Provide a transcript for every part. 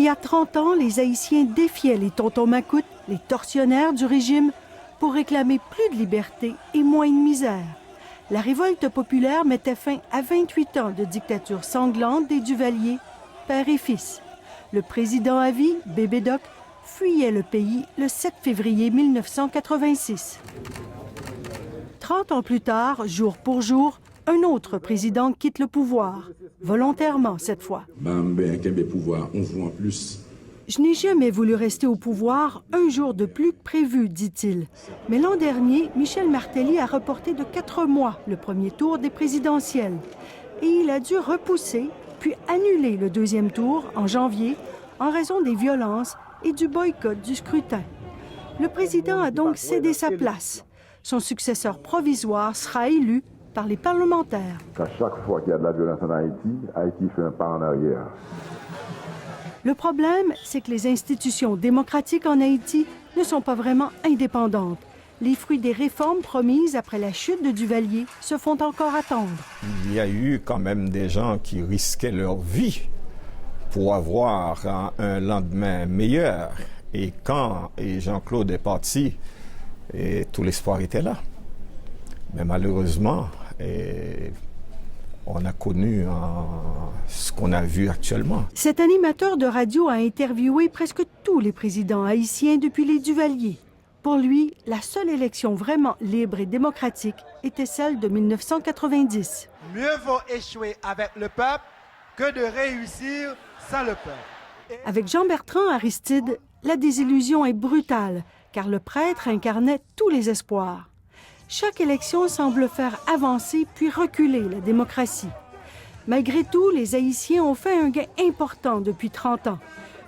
y a 30 ans, les Haïtiens défiaient les tontons macoutes, les tortionnaires du régime, pour réclamer plus de liberté et moins de misère. La révolte populaire mettait fin à 28 ans de dictature sanglante des Duvalier, père et fils. Le président à vie, Bébé Doc, fuyait le pays le 7 février 1986. 30 ans plus tard, jour pour jour, un autre président quitte le pouvoir, volontairement cette fois. Je n'ai jamais voulu rester au pouvoir un jour de plus que prévu, dit-il. Mais l'an dernier, Michel Martelly a reporté de 4 mois le premier tour des présidentielles. Et il a dû repousser, puis annuler le deuxième tour en janvier en raison des violences et du boycott du scrutin. Le président a donc cédé sa place. Son successeur provisoire sera élu par les parlementaires. À chaque fois qu'il y a de la violence en Haïti, Haïti fait un pas en arrière. Le problème, c'est que les institutions démocratiques en Haïti ne sont pas vraiment indépendantes. Les fruits des réformes promises après la chute de Duvalier se font encore attendre. Il y a eu quand même des gens qui risquaient leur vie pour avoir un lendemain meilleur. Et quand Jean-Claude est parti, tout l'espoir était là. Mais malheureusement, on a connu ce qu'on a vu actuellement. Cet animateur de radio a interviewé presque tous les présidents haïtiens depuis les Duvalier. Pour lui, la seule élection vraiment libre et démocratique était celle de 1990. Mieux vaut échouer avec le peuple que de réussir sans le peuple. Avec Jean-Bertrand Aristide, la désillusion est brutale, car le prêtre incarnait tous les espoirs. Chaque élection semble faire avancer puis reculer la démocratie. Malgré tout, les Haïtiens ont fait un gain important depuis 30 ans.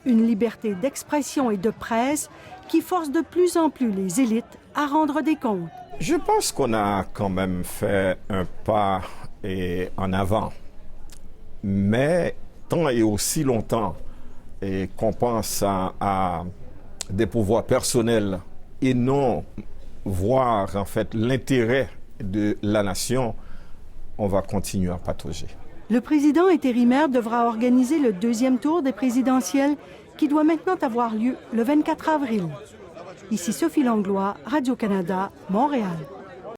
Une liberté d'expression et de presse qui force de plus en plus les élites à rendre des comptes. Je pense qu'on a quand même fait un pas en avant. Mais tant et aussi longtemps qu'on pense à des pouvoirs personnels et non voir en fait l'intérêt de la nation, on va continuer à patauger. Le président intérimaire devra organiser le deuxième tour des présidentielles qui doit maintenant avoir lieu le 24 avril. Ici Sophie Langlois, Radio-Canada, Montréal.